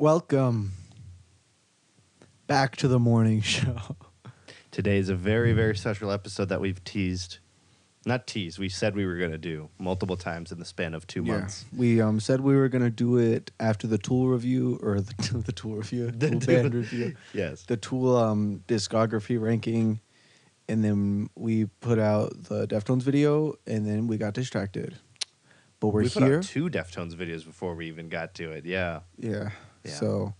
Welcome back to the morning show. Today is a very, very special episode that we've teased. Not teased, we said we were going to do multiple times in the span of 2 months. We said we were going to do it after the Tool review, or the Tool review, the Tool band review. Yes. The Tool discography ranking, and then we put out the Deftones video, and then we got distracted. But we're we here. put out 2 Deftones videos before we even got to it, yeah. Yeah. So,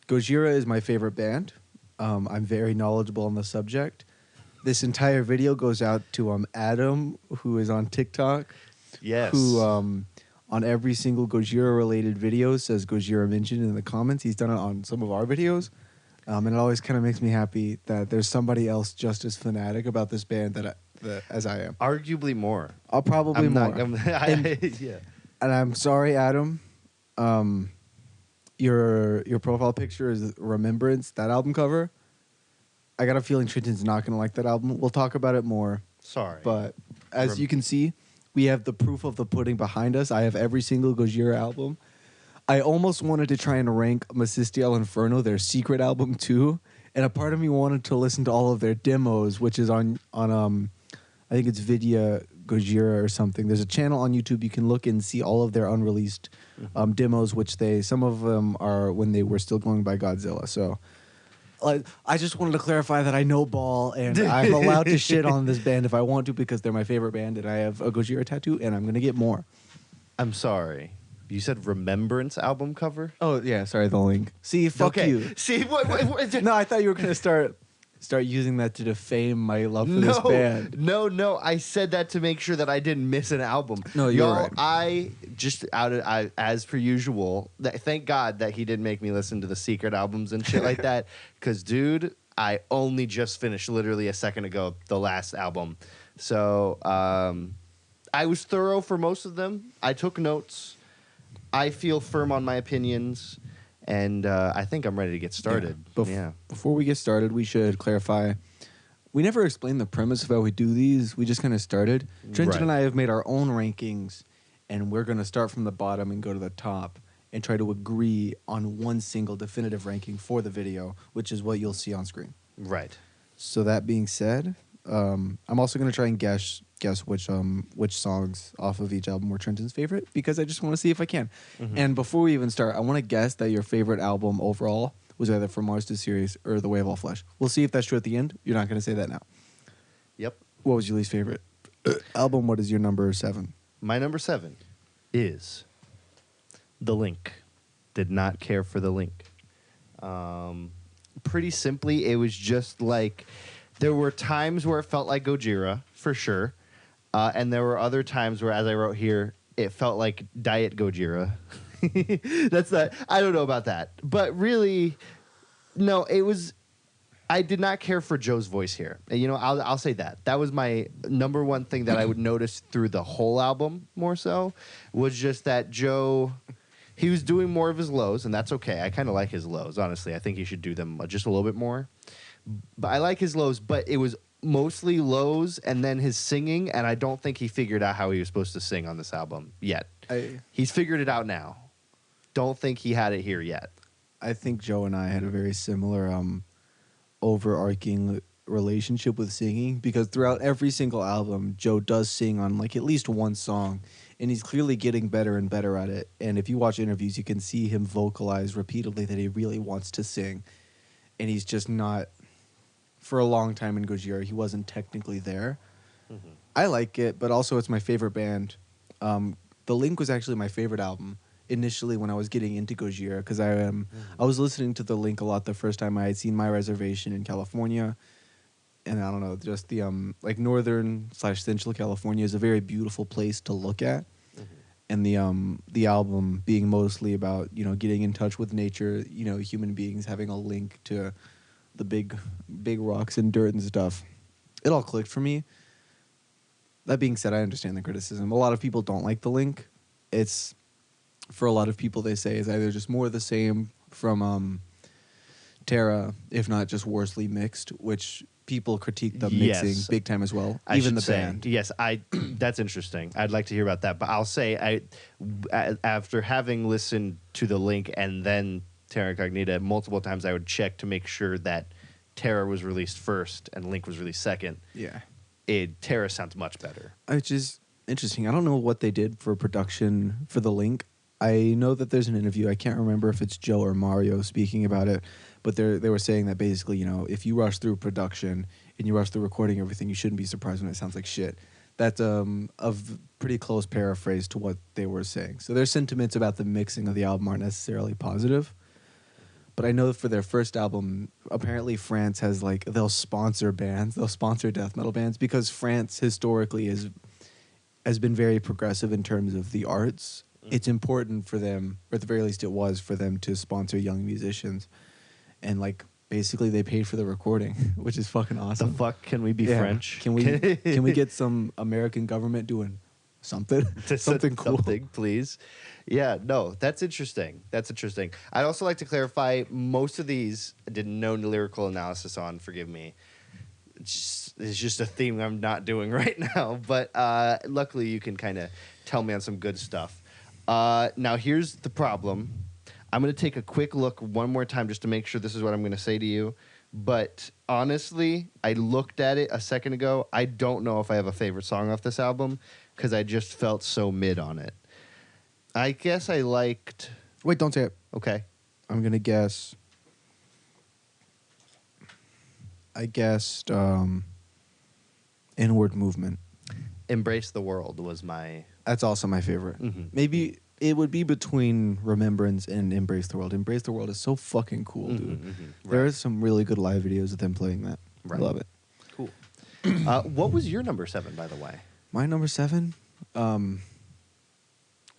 Gojira is my favorite band. I'm very knowledgeable on the subject. This entire video goes out to Adam, who is on TikTok. Yes. Who on every single Gojira related video says Gojira mentioned in the comments. He's done it on some of our videos. And it always kind of makes me happy that there's somebody else just as fanatic about this band as I am. Arguably more. I'll probably more. Yeah. And I'm sorry, Adam. Your profile picture is Remembrance, that album cover. I got a feeling Trenton's not going to like that album. We'll talk about it more. Sorry. But as you can see, we have the proof of the pudding behind us. I have every single Gojira album. I almost wanted to try and rank Masistial Inferno, their secret album, too. And a part of me wanted to listen to all of their demos, which is on I think it's Vidya Gojira or something. There's a channel on YouTube you can look and see all of their unreleased demos, which some of them are when they were still going by Godzilla. So I just wanted to clarify that I know ball and I'm allowed to shit on this band if I want to because they're my favorite band and I have a Gojira tattoo and I'm going to get more. I'm sorry. You said Remembrance album cover? Oh, yeah. Sorry, the link. See, fuck you. See, what? No, I thought you were going to start using that to defame my love for this band. No. I said that to make sure that I didn't miss an album. No, you're right. I just as per usual. Thank God that he didn't make me listen to the secret albums and shit like that. Because, dude, I only just finished literally a second ago the last album. So I was thorough for most of them. I took notes. I feel firm on my opinions. And I think I'm ready to get started. Yeah. Before we get started, we should clarify. We never explained the premise of how we do these. We just kind of started. Trenton and I have made our own rankings, and we're going to start from the bottom and go to the top and try to agree on one single definitive ranking for the video, which is what you'll see on screen. Right. So that being said, I'm also going to try and guess which songs off of each album were Trenton's favorite because I just want to see if I can. And before we even start, I want to guess that your favorite album overall was either From Mars to Sirius or The Way of All Flesh. We'll see if that's true at the end. You're not going to say that now. Yep. What was your least favorite album? What is your number 7? My number 7 is The Link. Did not care for The Link. Pretty simply, it was just like there were times where it felt like Gojira, for sure. And there were other times where, as I wrote here, it felt like Diet Gojira. That's not, I don't know about that. But really, no, it was, I did not care for Joe's voice here. You know, I'll say that. That was my number one thing that I would notice through the whole album more so, was just that Joe, he was doing more of his lows, and that's okay. I kind of like his lows, honestly. I think he should do them just a little bit more. But I like his lows, but it was mostly lows and then his singing, and I don't think he figured out how he was supposed to sing on this album yet. He's figured it out now. Don't think he had it here yet. I think Joe and I had a very similar overarching relationship with singing because throughout every single album, Joe does sing on like at least one song, and he's clearly getting better and better at it. And if you watch interviews, you can see him vocalize repeatedly that he really wants to sing, and he's just not. For a long time in Gojira, he wasn't technically there. I like it, but also it's my favorite band. The Link was actually my favorite album initially when I was getting into Gojira because I was listening to The Link a lot the first time I had seen My Reservation in California. And I don't know, just the like northern/central California is a very beautiful place to look at. And the album being mostly about, you know, getting in touch with nature, you know, human beings having a link to the big rocks and dirt and stuff. It all clicked for me. That being said, I understand the criticism. A lot of people don't like The Link. It's, for a lot of people, they say is either just more of the same from Terra, if not just worsely mixed, which people critique the Yes. mixing big time as well. I even should the say, band. yes, that's interesting. I'd like to hear about that, but I'll say after having listened to the Link and then Terra Incognita multiple times, I would check to make sure that Terra was released first and Link was released second. Yeah. Terra sounds much better. Which is interesting. I don't know what they did for production for the Link. I know that there's an interview. I can't remember if it's Joe or Mario speaking about it, but they were saying that basically, if you rush through production and you rush through recording everything, you shouldn't be surprised when it sounds like shit. That's pretty close paraphrase to what they were saying. So their sentiments about the mixing of the album aren't necessarily positive. But I know for their first album, apparently France has they'll sponsor bands, they'll sponsor death metal bands because France historically has been very progressive in terms of the arts. It's important for them, or at the very least it was for them to sponsor young musicians. And basically they paid for the recording, which is fucking awesome. The fuck can we be French? Can we get some American government doing something? Something cool. Something, please. Yeah, no, that's interesting. That's interesting. I'd also like to clarify most of these I did no lyrical analysis on, forgive me. It's just a theme I'm not doing right now, but luckily you can kind of tell me on some good stuff. Now here's the problem. I'm going to take a quick look one more time just to make sure this is what I'm going to say to you. But honestly, I looked at it a second ago. I don't know if I have a favorite song off this album because I just felt so mid on it. I guess I liked... Wait, don't say it. Okay. I'm going to guess... I guessed Inward Movement. Embrace the World was my... That's also my favorite. Mhm. Maybe it would be between Remembrance and Embrace the World. Embrace the World is so fucking cool, dude. There Right. are some really good live videos of them playing that. Right. I love it. Cool. What was your number 7, by the way? My number 7, I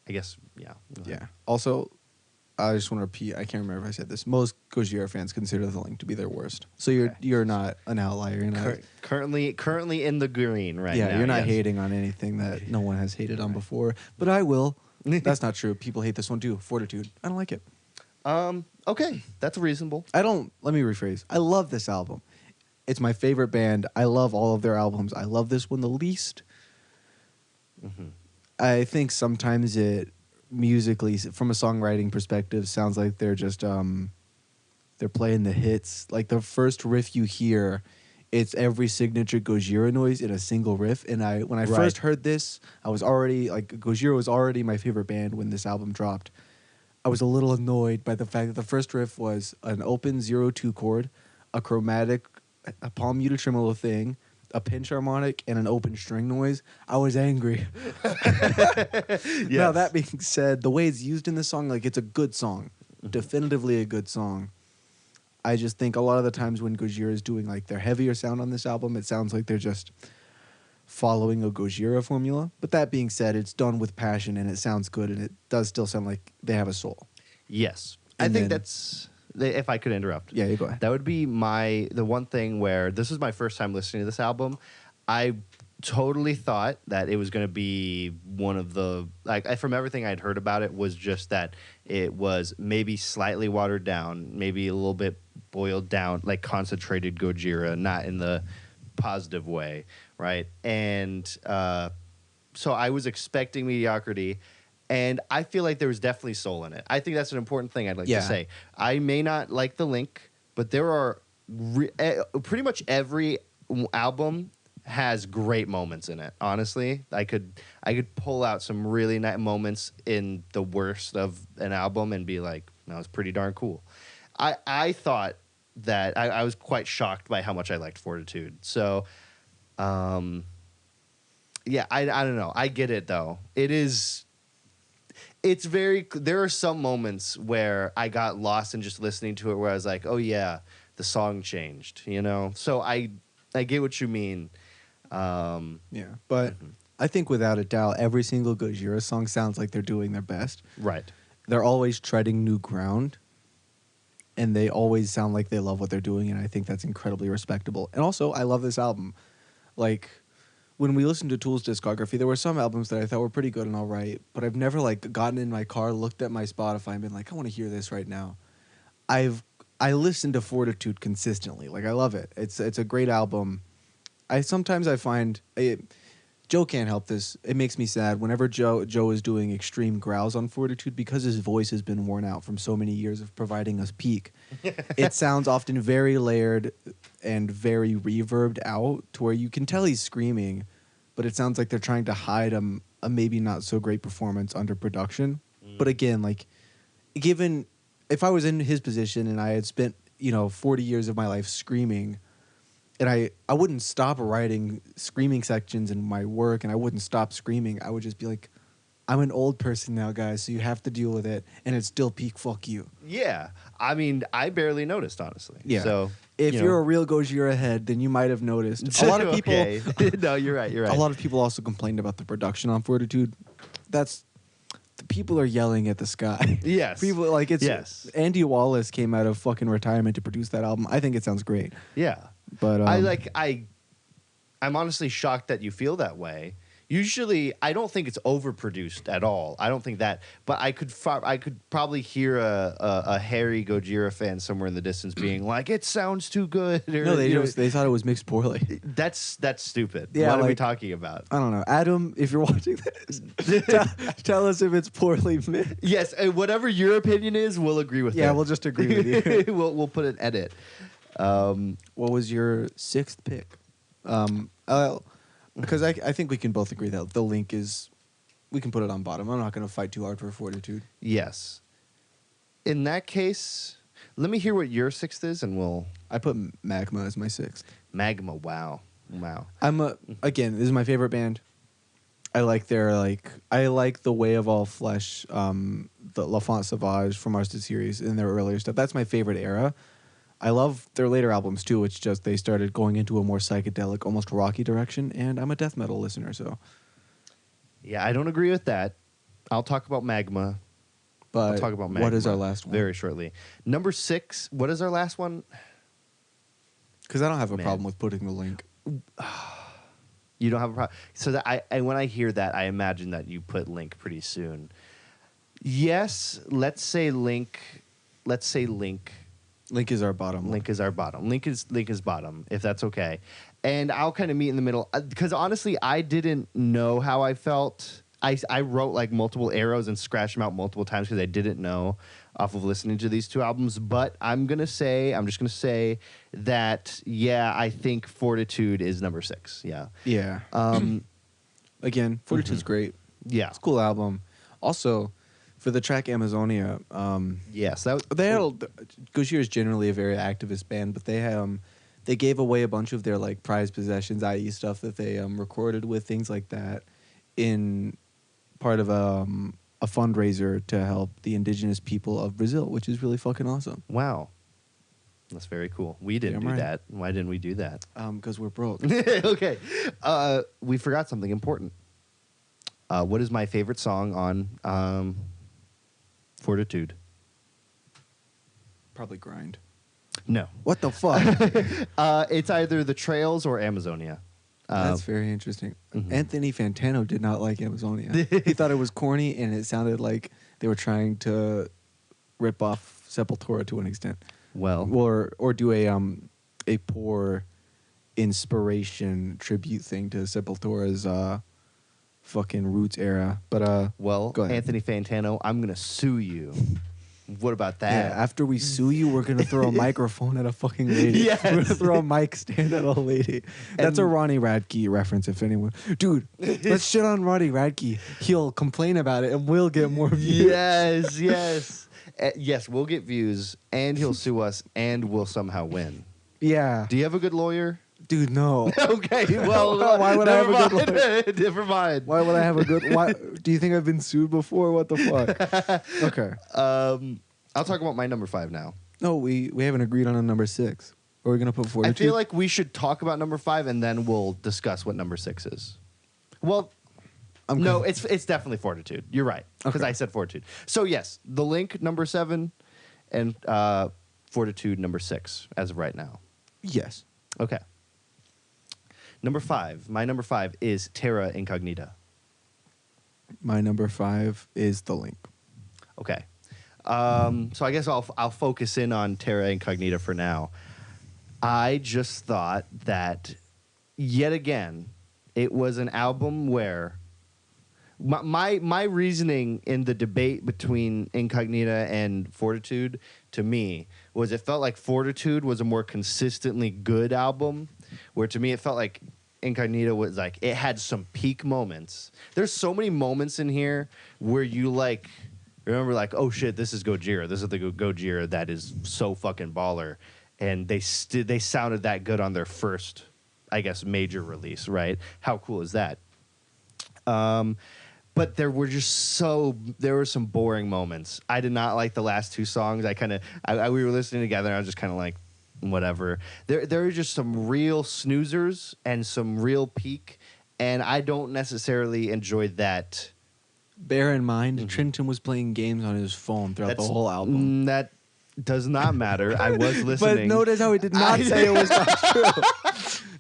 guess, yeah. Go ahead. yeah. Also, I just want to repeat, I can't remember if I said this. Most Gojira fans consider the Link to be their worst. So you're not an outlier. You're not, Currently in the green right now. you're not yes. hating on anything that no one has hated on before. But I will. That's not true. People hate this one too. Fortitude. I don't like it. Okay, that's reasonable. Let me rephrase. I love this album. It's my favorite band. I love all of their albums. I love this one the least. Mm-hmm. I think sometimes it musically, from a songwriting perspective, sounds like they're just they're playing the hits. Like the first riff you hear, it's every signature Gojira noise in a single riff. And when I first heard this, I was already Gojira was already my favorite band when this album dropped. I was a little annoyed by the fact that the first riff was an open 0-2 chord, a chromatic, a palm muted tremolo thing, a pinch harmonic, and an open string noise. I was angry. Now, that being said, the way it's used in this song, it's a good song. Definitively a good song. I just think a lot of the times when Gojira is doing their heavier sound on this album, it sounds like they're just following a Gojira formula. But that being said, it's done with passion and it sounds good and it does still sound like they have a soul. Yes. And I think then- that's... If I could interrupt. Yeah, you go ahead. That would be the one thing where this is my first time listening to this album. I totally thought that it was going to be one of the from everything I'd heard about it was just that it was maybe slightly watered down, maybe a little bit boiled down, concentrated Gojira, not in the positive way, right? And so I was expecting mediocrity. And I feel like there was definitely soul in it. I think that's an important thing I'd like to say. I may not like the Link, but there are pretty much every album has great moments in it. Honestly, I could pull out some really nice moments in the worst of an album and be like, that was pretty darn cool. I thought that I was quite shocked by how much I liked Fortitude. So, yeah, I don't know. I get it though. There are some moments where I got lost in just listening to it where I was like, oh yeah, the song changed, So I get what you mean. Yeah, but I think without a doubt, every single Gojira song sounds like they're doing their best. Right. They're always treading new ground, and they always sound like they love what they're doing, and I think that's incredibly respectable. And also, I love this album. When we listened to Tool's discography, there were some albums that I thought were pretty good and all right, but I've never gotten in my car, looked at my Spotify, and been like, I want to hear this right now. I've I listen to Fortitude consistently. Like I love it. It's a great album. I find Joe can't help this. It makes me sad whenever Joe is doing extreme growls on Fortitude because his voice has been worn out from so many years of providing us peak. It sounds often very layered and very reverbed out to where you can tell he's screaming, but it sounds like they're trying to hide a maybe not so great performance under production. But again, like given if I was in his position and I had spent 40 years of my life screaming, and I wouldn't stop writing screaming sections in my work, and I wouldn't stop screaming. I would just be like, I'm an old person now, guys, so you have to deal with it, and it's still peak fuck you. Yeah. I mean, I barely noticed, honestly. Yeah. So, if you're a real Gojira head, then you might have noticed. A lot of people... Okay. No, you're right. A lot of people also complained about the production on Fortitude. The people are yelling at the sky. Yes. People like it's... Yes. Andy Wallace came out of fucking retirement to produce that album. I think it sounds great. Yeah. But I'm honestly shocked that you feel that way. Usually, I don't think it's overproduced at all. I don't think that, but I could probably hear a Harry Gojira fan somewhere in the distance being like, "It sounds too good." Or, no, they thought it was mixed poorly. That's stupid. Yeah, what are we talking about? I don't know, Adam. If you're watching this, tell us if it's poorly mixed. Yes, whatever your opinion is, we'll agree with. Yeah, it. we'll just agree with you. we'll put an edit. What was your sixth pick? Because I think we can both agree that the link is, we can put it on bottom. I'm not going to fight too hard for Fortitude. Yes. In that case, let me hear what your sixth is, and we'll. I put Magma as my sixth. Magma, wow. Again, this is my favorite band. I like I like the Way of All Flesh, the L'Enfant Sauvage from Mars series and their earlier stuff. That's my favorite era. I love their later albums too. It's just they started going into a more psychedelic, almost rocky direction, and I'm a death metal listener, so. Yeah, I don't agree with that. I'll talk about Magma. But I'll talk about Magma what is our last one? Very shortly. Number 6. What is our last one? Because I don't have a problem with putting the link. You don't have a problem. So that when I hear that, I imagine that you put Link pretty soon. Yes, let's say Link. Link is our bottom. Link is our bottom. Link is bottom, if that's okay. And I'll kind of meet in the middle. Because honestly, I didn't know how I felt. I wrote like multiple arrows and scratched them out multiple times because I didn't know off of listening to these two albums. But I'm just going to say that, yeah, I think Fortitude is number 6. Yeah. Yeah. Again, Fortitude's great. Yeah. It's a cool album. Also, for the track Amazonia, yes, Gojira is generally a very activist band, but they gave away a bunch of their like prized possessions, i.e., stuff that they recorded with, things like that, in part of a fundraiser to help the indigenous people of Brazil, which is really fucking awesome. Wow, that's very cool. We didn't do that. Why didn't we do that? Because we're broke. Okay, we forgot something important. What is my favorite song on Fortitude? Probably Grind. No. What the fuck? It's either The Trails or Amazonia. That's very interesting. Mm-hmm. Anthony Fantano did not like Amazonia. He thought it was corny, and it sounded like they were trying to rip off Sepultura to an extent. Well, or do a poor inspiration tribute thing to Sepultura's fucking roots era. But well, go ahead. Anthony Fantano, I'm gonna sue you. What about that? Yeah, after we sue you, we're gonna throw a microphone at a fucking lady. Yes. We're gonna throw a mic stand at a lady. That's a Ronnie Radke reference, if anyone. Dude, let's shit on Ronnie Radke. He'll complain about it, and we'll get more views. Yes. Yes, we'll get views, and he'll sue us, and we'll somehow win. Yeah. Do you have a good lawyer? Dude, no. Okay, well, why would I have a good lawyer? Never mind. Why would I have a good? Why do you think I've been sued before? What the fuck? Okay. I'll talk about my number 5 now. No, we haven't agreed on a number 6. Are we gonna put Fortitude? I feel like we should talk about number 5 and then we'll discuss what number 6 is. Well, no, it's definitely Fortitude. You're right, because I said Fortitude. So yes, The Link number 7, and Fortitude number 6 as of right now. Yes. Okay. Number 5. My number 5 is Terra Incognita. My number 5 is The Link. Okay. So I guess I'll focus in on Terra Incognita for now. I just thought that yet again, it was an album where my reasoning in the debate between Incognita and Fortitude to me was it felt like Fortitude was a more consistently good album, where to me it felt like Incognita was like it had some peak moments. There's so many moments in here where you like remember like, oh shit, this is Gojira. This is the Gojira that is so fucking baller, and they sounded that good on their first, I guess, major release, right? How cool is that? But there were some boring moments. I did not like the last two songs. We were listening together, and I was just kind of like, whatever. There are just some real snoozers and some real peak, and I don't necessarily enjoy that. Bear in mind, Trenton was playing games on his phone throughout the whole album. That does not matter. I was But listening. notice how he did not say it was not true.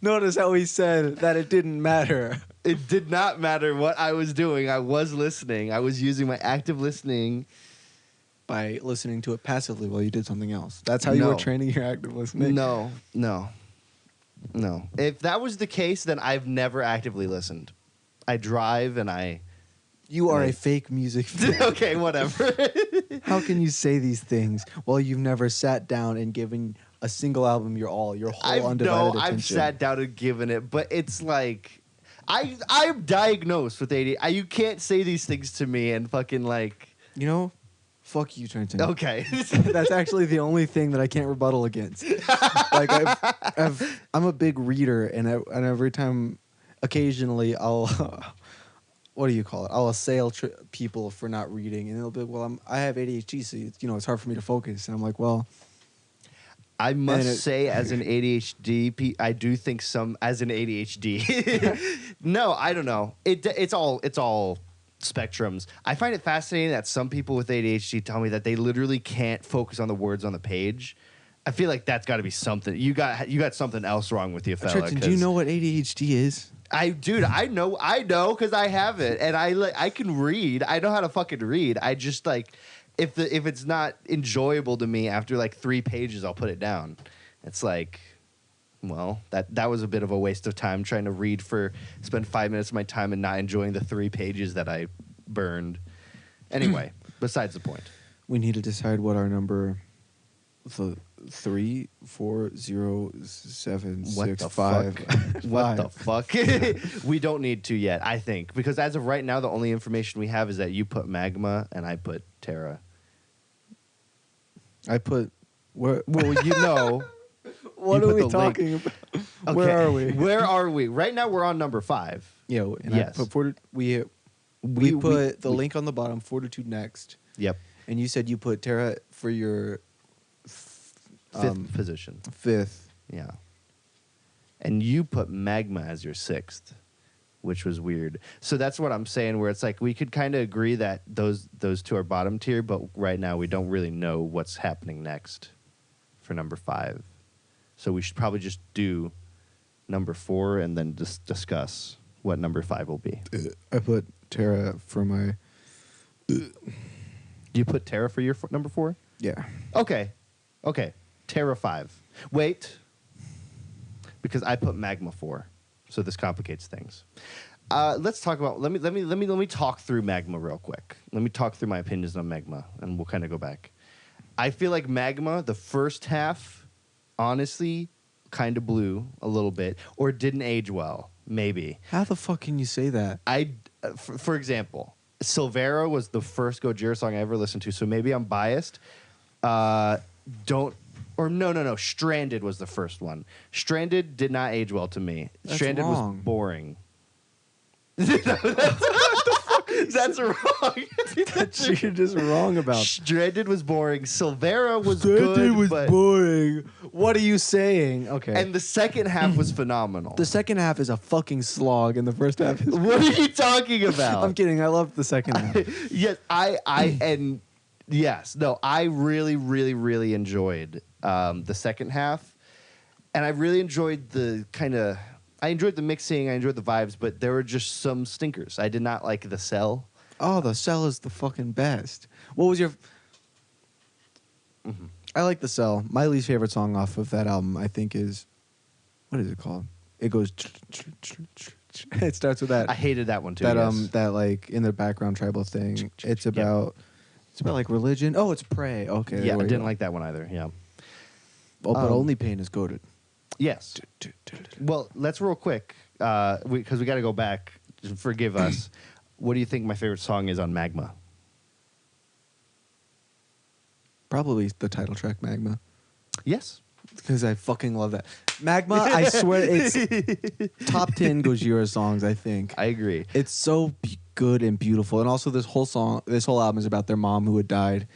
Notice how he said that it didn't matter. It did not matter what I was doing. I was listening. I was using my active listening. By listening to it passively while you did something else. That's how you were training your active listening? No. If that was the case, then I've never actively listened. I drive and I... You are a fake music fan. Okay, whatever. How can you say these things while you've never sat down and given a single album your all, your whole undivided attention? I've sat down and given it, but it's like... I'm diagnosed with ADHD. You can't say these things to me and fucking like... You know... Fuck you, Trenton. Okay. That's actually the only thing that I can't rebuttal against. Like, I'm a big reader, and every time, occasionally, I'll, what do you call it? I'll assail people for not reading, and they'll be, well, I have ADHD, so it's hard for me to focus. And I'm like, well, I must say, as an ADHD, I do think as an ADHD. No, I don't know. It's all spectrums. I find it fascinating that some people with ADHD tell me that they literally can't focus on the words on the page. I feel like that's got to be something. You got something else wrong with you, fella. Trenton, do you know what ADHD is? I know because I have it, and I can read. I know how to fucking read. I just like if it's not enjoyable to me after like 3 pages, I'll put it down. It's like, well, that was a bit of a waste of time trying to spend 5 minutes of my time and not enjoying the 3 pages that I burned. Anyway, besides the point. We need to decide what our number 3, 4, 0, 7, 6, 5. What the fuck? We don't need to yet, I think. Because as of right now, the only information we have is that you put Magma and I put Terra. I put... Well, you know... What are we talking about? Okay. Where are we? Right now, we're on number 5. Yeah, and yes. We put the link on the bottom, Fortitude next. Yep. And you said you put Terra for your... fifth position. 5th. Yeah. And you put Magma as your 6th, which was weird. So that's what I'm saying, where it's like we could kind of agree that those two are bottom tier, but right now we don't really know what's happening next for number 5. So we should probably just do number 4 and then just discuss what number 5 will be. I put Terra for my... You put Terra for your number 4? Yeah. Okay. Terra 5. Wait. Because I put Magma 4. So this complicates things. Let's talk about... Let me talk through Magma real quick. Let me talk through my opinions on Magma, and we'll kind of go back. I feel like Magma, the first half... honestly, kind of blew a little bit, or didn't age well, maybe. How the fuck can you say that? For example, Silvera was the first Gojira song I ever listened to, so maybe I'm biased. No. Stranded was the first one. Stranded did not age well to me. That's Stranded wrong. was boring. That's wrong. That you're just wrong about. Stranded was boring. Silvera was Stranded good, was but boring. What are you saying? Okay. And the second half was phenomenal. The second half is a fucking slog, and the first half is... What are you talking about? I'm kidding. I love the second half. Yes, I really, really, really enjoyed the second half, and I really enjoyed I enjoyed the mixing, I enjoyed the vibes, but there were just some stinkers. I did not like the cell. Oh, the cell is the fucking best. What was your... I like The Cell. My least favorite song off of that album, I think, is what is it called? It goes. It starts with that. I hated that one too. That yes. that like in the background tribal thing. It's about like religion. Oh, it's Pray. Okay. Yeah, I didn't like that one either. Yeah. Oh, but Only Pain is goated. Yes. Well, let's real quick because we got to go back. Forgive us. What do you think my favorite song is on Magma? Probably the title track, Magma. Yes. Because I fucking love that. Magma, I swear, it's top 10 Gojira songs, I think. I agree. It's so good and beautiful. And also this whole album is about their mom who had died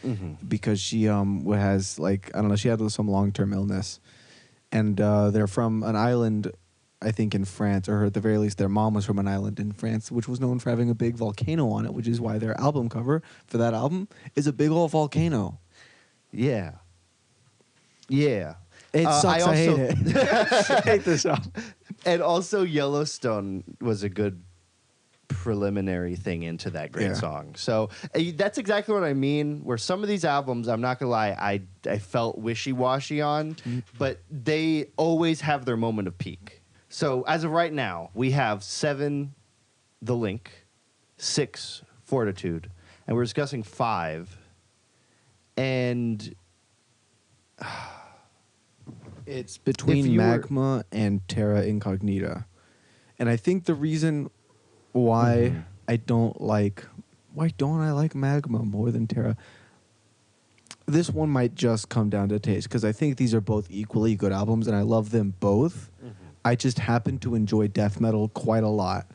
because she has, like, I don't know, she had some long-term illness. And they're from an island, I think, in France, or at the very least their mom was from an island in France, which was known for having a big volcano on it, which is why their album cover for that album is a big old volcano. Yeah. Yeah. It sucks. I hate it. I hate this album. And also Yellowstone was a good preliminary thing into that great song. So that's exactly what I mean, where some of these albums, I'm not gonna lie, I felt wishy-washy on, but they always have their moment of peak. So as of right now, we have 7, The Link, 6, Fortitude, and we're discussing 5. And it's between Magma and Terra Incognita. And I think the reason why I don't like Magma more than Terra, this one might just come down to taste, because I think these are both equally good albums and I love them both. I just happen to enjoy death metal quite a lot.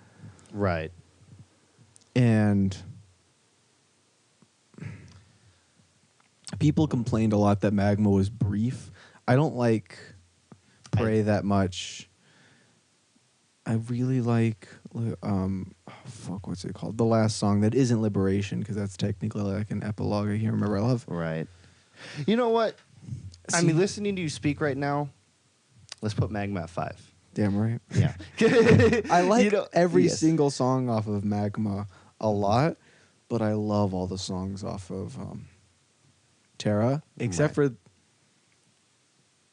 Right. And people complained a lot that Magma was brief. I don't like Pray that much. I really like what's it called? The last song that isn't Liberation, because that's technically like an epilogue I can't remember. I love. Right. You know what? I mean, listening to you speak right now, let's put Magma at 5. Damn right. Yeah. I like every single song off of Magma a lot, but I love all the songs off of Terra, except for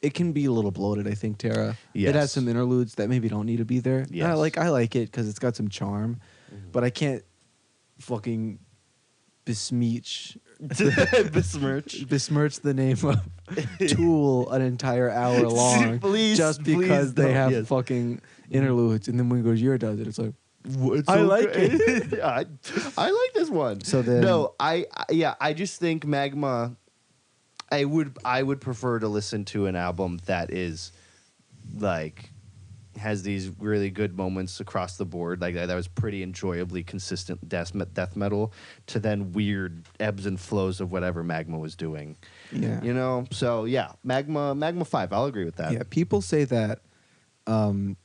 it can be a little bloated, I think, Terra. Yes. It has some interludes that maybe don't need to be there. Yes. I like it because it's got some charm, but I can't fucking besmirch the name of Tool an entire hour long just because they have fucking interludes. And then when Gojira does it, it's like, I like it. I like this one. So then, no, I just think Magma. I would prefer to listen to an album that is like has these really good moments across the board, like that was pretty enjoyably consistent death metal, to then weird ebbs and flows of whatever Magma was doing. Yeah, you know. So yeah, Magma 5. I'll agree with that. Yeah, people say that the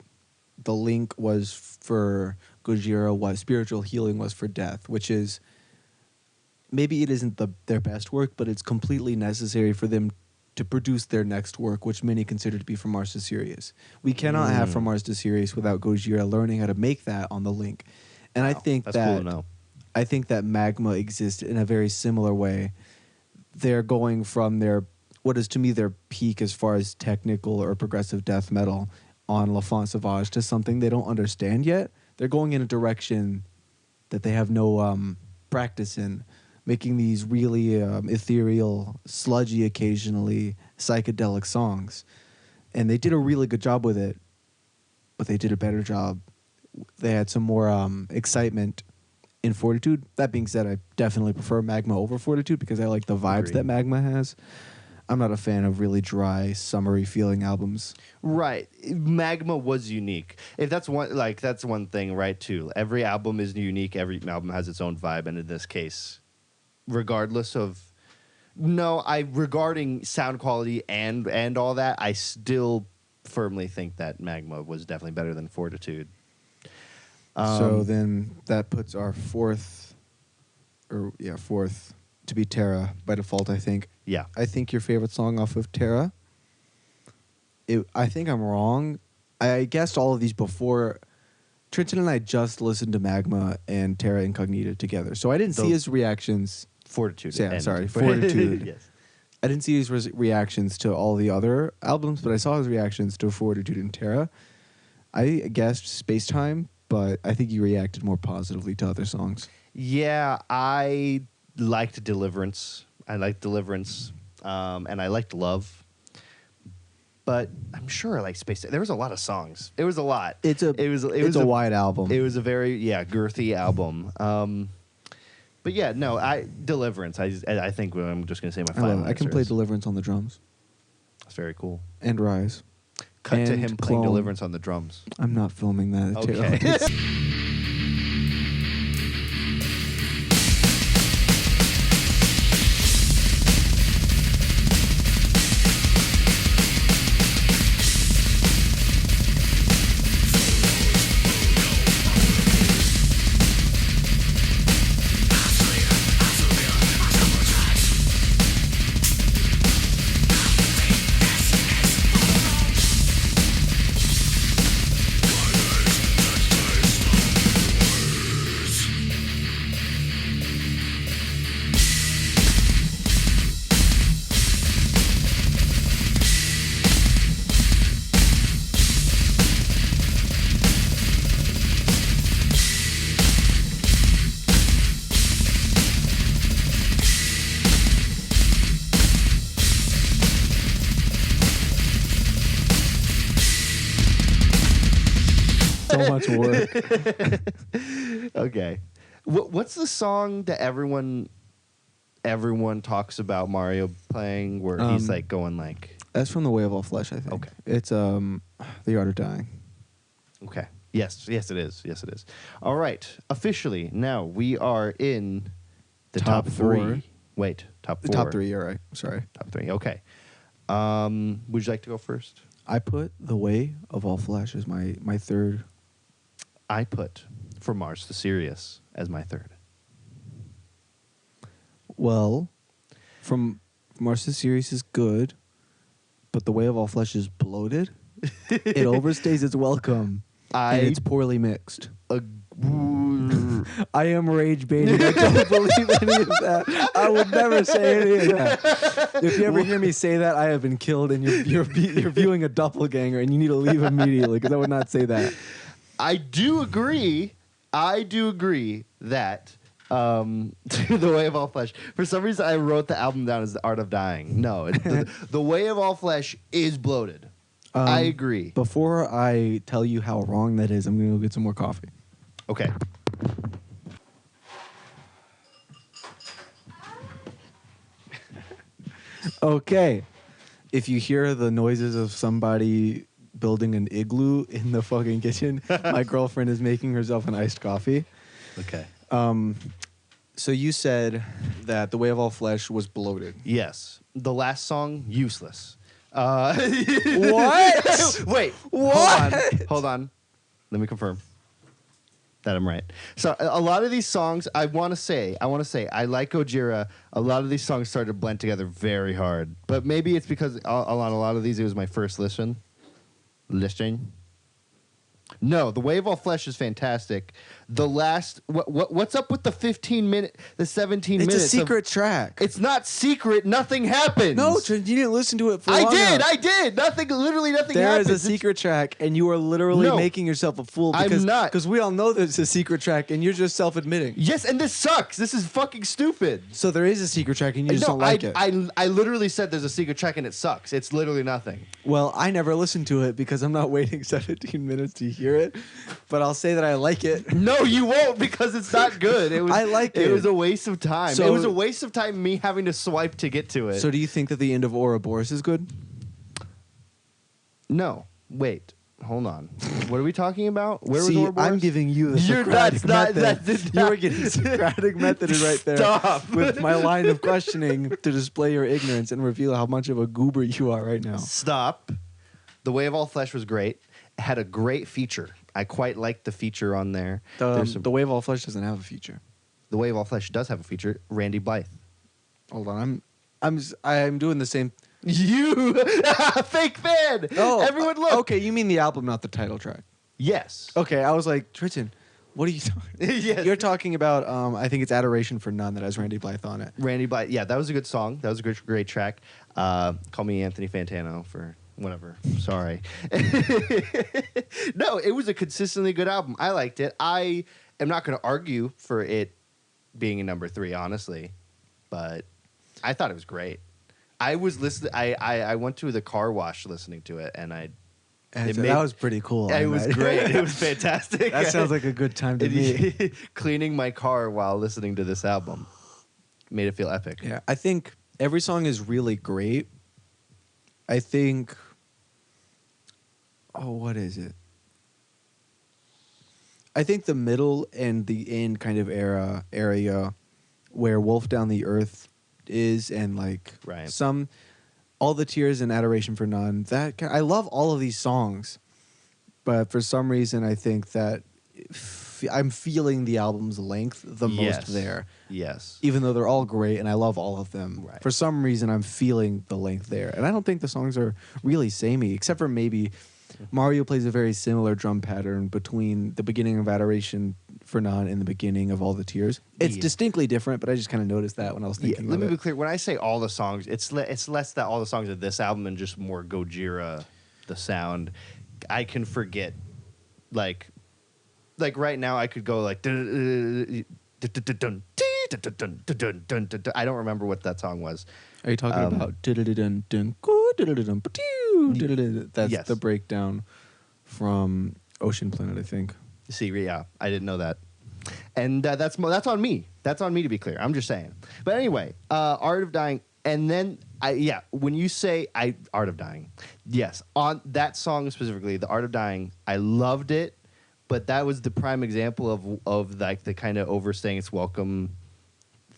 link was for Gojira, what spiritual healing was for death, which is. Maybe it isn't their best work, but it's completely necessary for them to produce their next work, which many consider to be From Mars to Sirius. We cannot have From Mars to Sirius without Gojira learning how to make that on the link. And I think that's cool to know. I think that Magma exists in a very similar way. They're going from what is to me their peak as far as technical or progressive death metal on L'Enfant Sauvage to something they don't understand yet. They're going in a direction that they have no practice in. Making these really ethereal, sludgy, occasionally psychedelic songs. And they did a really good job with it, but they did a better job. They had some more excitement in Fortitude. That being said, I definitely prefer Magma over Fortitude because I like the vibes that Magma has. I'm not a fan of really dry, summery feeling albums. Right. Magma was unique. If that's one thing, right, too. Every album is unique. Every album has its own vibe, and in this case... regardless of regarding sound quality and all that, I still firmly think that Magma was definitely better than Fortitude. So then that puts our fourth to be Terra by default, I think. Yeah. I think your favorite song off of Terra, I think I'm wrong. I guessed all of these before. Trentin and I just listened to Magma and Terra Incognita together, so I didn't see his reactions. Fortitude. Yeah, sorry, Fortitude. Yes. I didn't see his reactions to all the other albums, but I saw his reactions to Fortitude and Terra. I guessed Space Time, but I think he reacted more positively to other songs. Yeah, I liked Deliverance. And I liked Love. But I'm sure I like Space. There was a lot of songs. It was a lot. It's a wide album. It was a very girthy album. But yeah, no, Deliverance. I think I'm just gonna say my final. I can play Deliverance on the drums. That's very cool. And Rise. Cut and to him playing Clone. Deliverance on the drums. I'm not filming that. Okay. So much work. Okay. What's the song that everyone talks about Mario playing where he's like going like? That's from The Way of All Flesh, I think. Okay. It's The Art of Dying. Okay. Yes, it is. Yes, it is. All right. Officially, now we are in the top four. three. Wait, top The four. top three, you're right. Sorry. Top three. Okay. Would you like to go first? I put The Way of All Flesh as my third. I put For Mars the Sirius as my third. Well, from Marcy's series is good, but The Way of All Flesh is bloated. It overstays its welcome, and it's poorly mixed. I am rage baiting. I don't believe any of that. I would never say any of that. If you ever hear me say that, I have been killed, and you're viewing a doppelganger, and you need to leave immediately because I would not say that. I do agree that The Way of All Flesh. For some reason, I wrote the album down as The Art of Dying. No, the Way of All Flesh is bloated. I agree. Before I tell you how wrong that is, I'm going to go get some more coffee. Okay. Okay. If you hear the noises of somebody building an igloo in the fucking kitchen, my girlfriend is making herself an iced coffee. Okay. So you said that The Way of All Flesh was bloated. Yes. The last song, useless. What? Wait. What? Hold on. Let me confirm that I'm right. So a lot of these songs, I want to say, I like Gojira. A lot of these songs started to blend together very hard. But maybe it's because a lot of these, it was my first listen. No, The Way of All Flesh is fantastic. The last, what's up with the 15-minute, the 17 minutes? It's a secret track. It's not secret. Nothing happens. No, you didn't listen to it for long enough. I did. Literally nothing There happens. is a secret track, and you are literally making yourself a fool. Because, I'm not. Because we all know there's a secret track, and you're just self-admitting. Yes, and this sucks. This is fucking stupid. So there is a secret track, and you just don't like it. I literally said there's a secret track, and it sucks. It's literally nothing. Well, I never listened to it because I'm not waiting 17 minutes to hear it. But I'll say that I like it. No, you won't because it's not good. I like it. It was a waste of time. So, it was a waste of time me having to swipe to get to it. So do you think that the end of Ouroboros is good? No. Wait. Hold on. What are we talking about? Where was See, Ouroboros? I'm giving you the You're Socratic method. not. You were getting Socratic methoded right there. Stop. With my line of questioning to display your ignorance and reveal how much of a goober you are right now. Stop. The Way of All Flesh was great. It had a great feature. I quite liked the feature on there. The Way of All Flesh doesn't have a feature. The Way of All Flesh does have a feature. Randy Blythe. Hold on, I'm doing the same. You fake fan. Oh, everyone look. Okay, you mean the album, not the title track. Yes. Okay, I was like, Tristan, What are you talking? Yes. You're talking about. I think it's Adoration for None that has Randy Blythe on it. Randy Blythe. Yeah, that was a good song. That was a great track. Call me Anthony Fantano for whatever. Sorry. No, it was a consistently good album. I liked it. I am not going to argue for it being a number 3, honestly, but I thought it was great. I was listening. I went to the car wash listening to it, and That was pretty cool. it was great. It was fantastic. That sounds like a good time to me. Cleaning my car while listening to this album made it feel epic. Yeah, I think every song is really great. I think. Oh, what is it? I think the middle and the end kind of area where Wolf Down the Earth is, and like Right. all the tears and Adoration for None. I love all of these songs, but for some reason I think that I'm feeling the album's length the Yes. most there. Yes. Even though they're all great and I love all of them, Right. for some reason I'm feeling the length there. And I don't think the songs are really samey, except for maybe Mario plays a very similar drum pattern between the beginning of Adoration for None and the beginning of All the Tears. It's Yeah. distinctly different, but I just kind of noticed that when I was Yeah, thinking let of me it. be clear. When I say all the songs, it's less that all the songs of this album and just more Gojira, the sound. I can forget, like right now I could go like. I don't remember what that song was. Are you talking about that's Yes. the breakdown from Ocean Planet, I think. See, yeah, I didn't know that, and that's on me. That's on me to be clear. I'm just saying. But anyway, Art of Dying, and then when you say Art of Dying, yes, on that song specifically, the Art of Dying, I loved it, but that was the prime example of like the kind of overstaying its welcome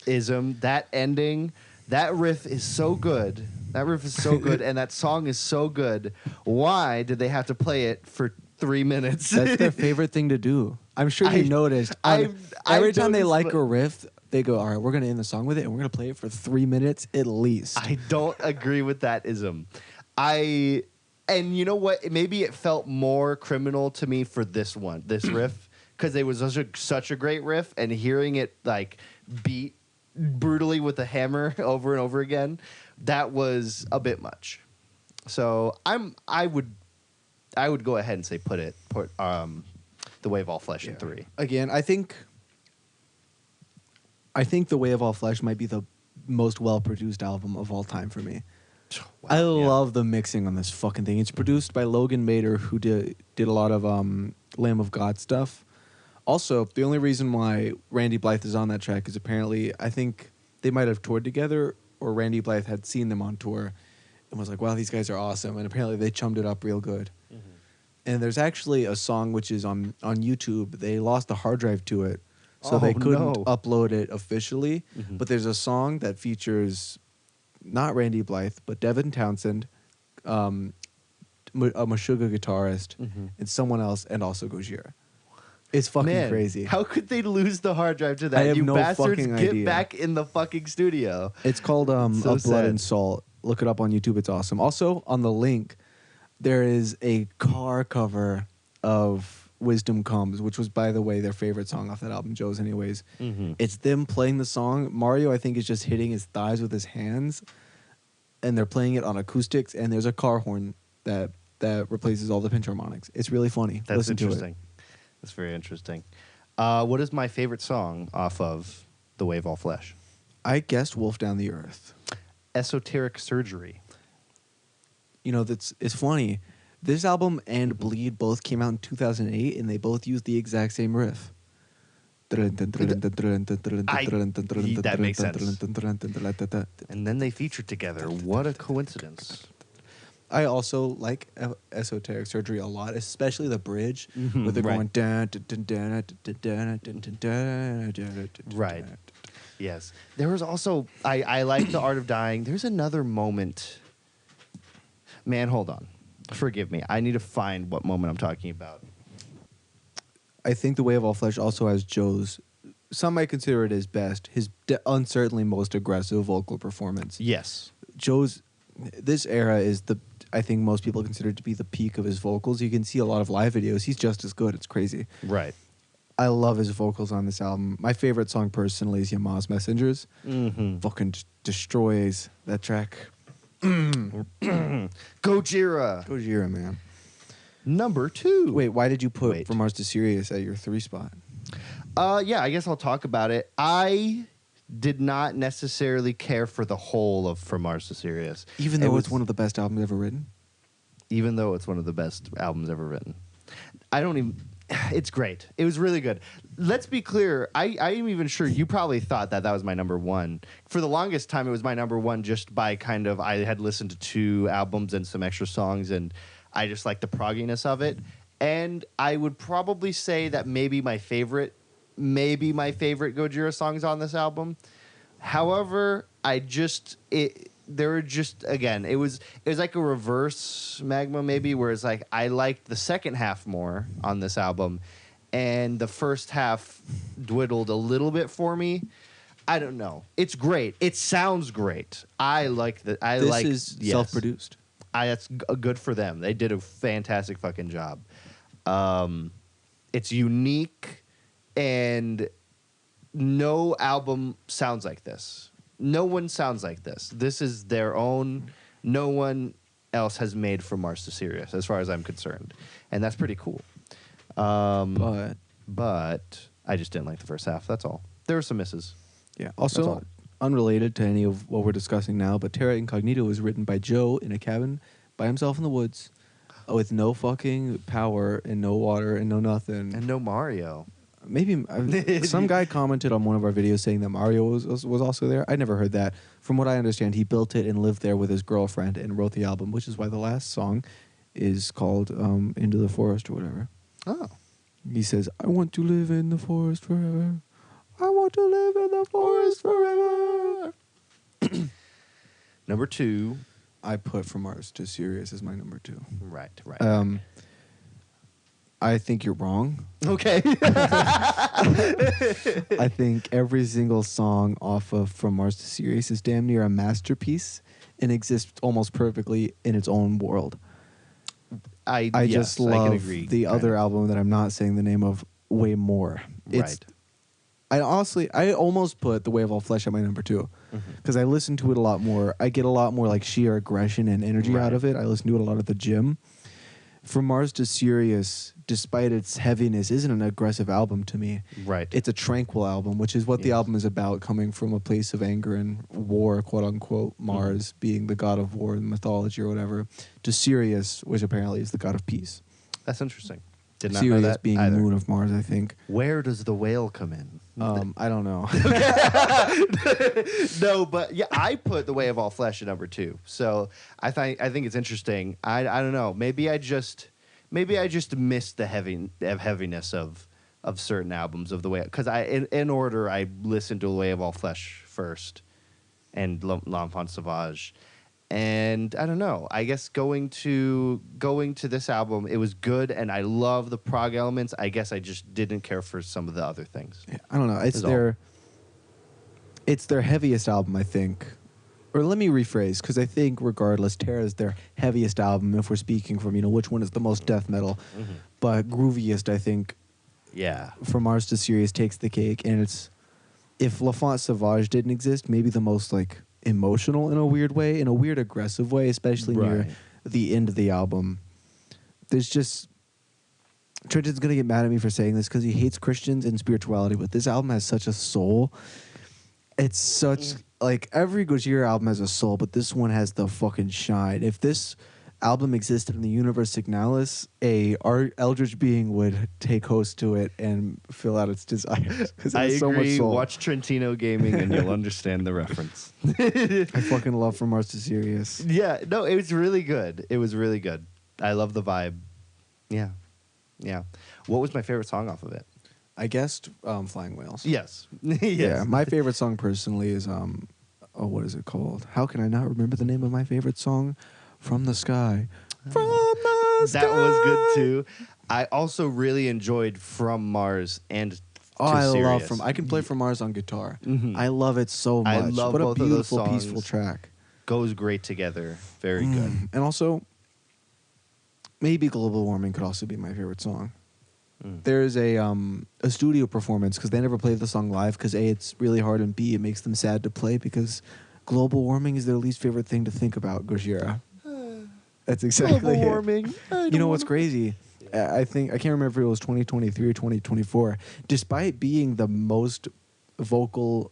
ism. That ending, that riff is so good. That riff is so good, and that song is so good. Why did they have to play it for 3 minutes? That's their favorite thing to do. I'm sure you noticed. Every time they like a riff, they go, all right, we're going to end the song with it, and we're going to play it for 3 minutes at least. I don't agree with that ism. And you know what? Maybe it felt more criminal to me for this riff, because it was such a great riff, and hearing it like beat brutally with a hammer over and over again, that was a bit much. So I would go ahead and say put The Way of All Flesh in 3. Again, I think The Way of All Flesh might be the most well-produced album of all time for me. Wow, I yeah. love the mixing on this fucking thing. It's produced by Logan Mader, who did a lot of Lamb of God stuff. Also, the only reason why Randy Blythe is on that track is apparently, I think they might have toured together, or Randy Blythe had seen them on tour and was like, wow, these guys are awesome. And apparently they chummed it up real good. Mm-hmm. And there's actually a song which is on YouTube. They lost the hard drive to it, so they Oh, couldn't no. upload it officially. Mhm. But there's a song that features not Randy Blythe, but Devin Townsend, a Meshuggah guitarist, Mhm. and someone else, and also Gojira. It's fucking Man, crazy. How could they lose the hard drive to that? I have you no bastards, fucking get idea. back in the fucking studio. It's called So Of Blood sad. and Salt. Look it up on YouTube. It's awesome. Also, on the link, there is a car cover of Wisdom Comes, which was, by the way, their favorite song off that album, Joe's anyways. Mhm. It's them playing the song. Mario, I think, is just hitting his thighs with his hands, and they're playing it on acoustics, and there's a car horn that replaces all the pinch harmonics. It's really funny. That's Listen interesting. That's very interesting. What is my favorite song off of The Way of All Flesh? to it. I guessed Wolf Down the Earth. Esoteric Surgery. You know, it's funny. This album and Bleed both came out in 2008, and they both used the exact same riff. That makes sense. And then they featured together. What a coincidence. I also like Esoteric Surgery a lot, especially the bridge Mhm, where they're right. going dun, dun, dun, dun, dun, dun, dun, dun, dun, dun, dun, Right. dun. Yes. There was also, I like The Art of Dying. There's another moment. Man, hold on. Forgive me. I need to find what moment I'm talking about. I think The Way of All Flesh also has Joe's. Some might consider it his best, his uncertainly most aggressive vocal performance. Yes. Joe's. This era is I think most people consider it to be the peak of his vocals. You can see a lot of live videos. He's just as good. It's crazy. Right. I love his vocals on this album. My favorite song personally is Yama's Messengers. Mm-hmm. Fucking destroys that track. Gojira. Gojira, man. Number 2. Wait, why did you put Wait. From Mars to Sirius at your 3 spot? Yeah, I guess I'll talk about it. I did not necessarily care for the whole of From Mars to Sirius. Even though it's one of the best albums ever written? Even though it's one of the best albums ever written. I don't even... It's great. It was really good. Let's be clear. I am even sure you probably thought that was my number 1. For the longest time, it was my number 1 just by kind of... I had listened to 2 albums and some extra songs, and I just like the progginess of it. And I would probably say that maybe my favorite Gojira songs on this album. However, there were just, again, it was like a reverse Magma maybe, where it's like I liked the second half more on this album, and the first half dwindled a little bit for me. I don't know. It's great. It sounds great. This is self-produced. That's good for them. They did a fantastic fucking job. It's unique, and no album sounds like this. No one sounds like this. This is their own. No one else has made From Mars to Sirius, as far as I'm concerned, and that's pretty cool. But I just didn't like the first half. That's all. There were some misses. Yeah. Also, unrelated to any of what we're discussing now, but Terra Incognita was written by Joe in a cabin by himself in the woods with no fucking power and no water and no nothing. And no Mario. Maybe some guy commented on one of our videos saying that Mario was also there. I never heard that. From what I understand, he built it and lived there with his girlfriend and wrote the album, which is why the last song is called Into the Forest or whatever. Oh. He says, I want to live in the forest forever. I want to live in the forest forever. Number 2. I put From Mars to Sirius as my number 2. Right. I think you're wrong. Okay. I think every single song off of From Mars to Sirius is damn near a masterpiece and exists almost perfectly in its own world. I just love the other album that I'm not saying the name of way more. Right. I almost put The Way of All Flesh at my number 2 because I listen to it a lot more. I get a lot more like sheer aggression and energy out of it. I listen to it a lot at the gym. From Mars to Sirius, despite its heaviness, isn't an aggressive album to me. Right. It's a tranquil album, which is what the album is about, coming from a place of anger and war, quote unquote, Mars being the god of war in mythology or whatever, to Sirius, which apparently is the god of peace. That's interesting. Did not Sirius know that being either. moon of Mars, I think. Where does the whale come in? I don't know. No, but yeah, I put The Way of All Flesh at number 2. So I think it's interesting. I don't know. Maybe I just missed the heaviness of certain albums of The Way, because in order I listened to The Way of All Flesh first, and L'Enfant Sauvage. And I don't know. I guess going to this album, it was good, and I love the prog elements. I guess I just didn't care for some of the other things. Yeah, I don't know. It's their heaviest album, I think. Or let me rephrase, because I think regardless, Terra is their heaviest album. If we're speaking from which one is the most death metal, but grooviest, I think. Yeah. From Mars to Sirius takes the cake, and it's, if L'Enfant Sauvage didn't exist, maybe the most like emotional in a weird way, in a weird aggressive way, especially near the end of the album. There's just, Trenton's gonna get mad at me for saying this because he hates Christians and spirituality, but this album has such a soul. It's such like every Gojira album has a soul, but this one has the fucking shine. If this album existed in the universe signalis, a eldritch being would take host to it and fill out its desires. I agree. So much soul. Watch Trentino Gaming and you'll understand the reference. I fucking love From Mars to Sirius. Yeah, no, it was really good. It was really good. I love the vibe. Yeah. What was my favorite song off of it? I guessed Flying Whales. Yes. Yeah, my favorite song personally is what is it called? How can I not remember the name of my favorite song? From the Sky. From the Sky. That was good too. I also really enjoyed From Mars and I Sirius. love From. I can play From Mars on guitar. I love it so much. I love what a both of those beautiful, songs. peaceful track. Goes great together. Very good. And also, maybe Global Warming could also be my favorite song. there's a studio performance because they never played the song live because A, it's really hard, and B, it makes them sad to play because global warming is their least favorite thing to think about. Gojira. That's exactly Global it. warming. You know what's crazy? I think I can't remember if it was 2023 or 2024. Despite being the most vocal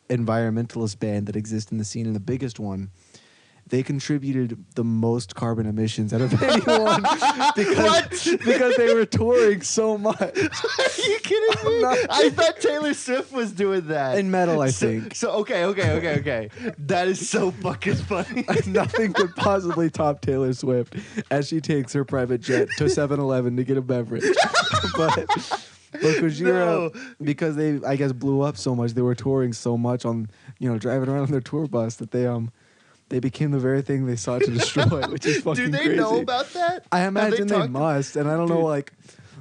environmentalist band that exists in the scene and the biggest one, they contributed the most carbon emissions out of anyone because they were touring so much. Are you kidding me? I thought Taylor Swift was doing that. In metal, I think. So okay. That is so fucking funny. Nothing could possibly top Taylor Swift as she takes her private jet to 7-Eleven to get a beverage. but Gojira, because they, I guess, blew up so much, they were touring so much on, driving around on their tour bus that they became the very thing they sought to destroy, which is fucking crazy. Do they know about that? I imagine they must, and I don't know, like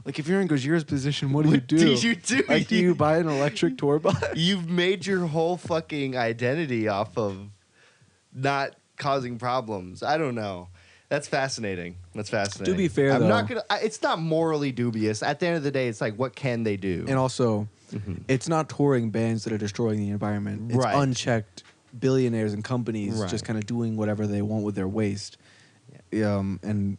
if you're in Gojira's position, what do you do? What do you do? Like, do you buy an electric tour bus? You've made your whole fucking identity off of not causing problems. I don't know. That's fascinating. To be fair, I'm not gonna. It's not morally dubious. At the end of the day, it's like, what can they do? And also, it's not touring bands that are destroying the environment. It's Right. unchecked billionaires and companies Right. just kind of doing whatever they want with their waste, and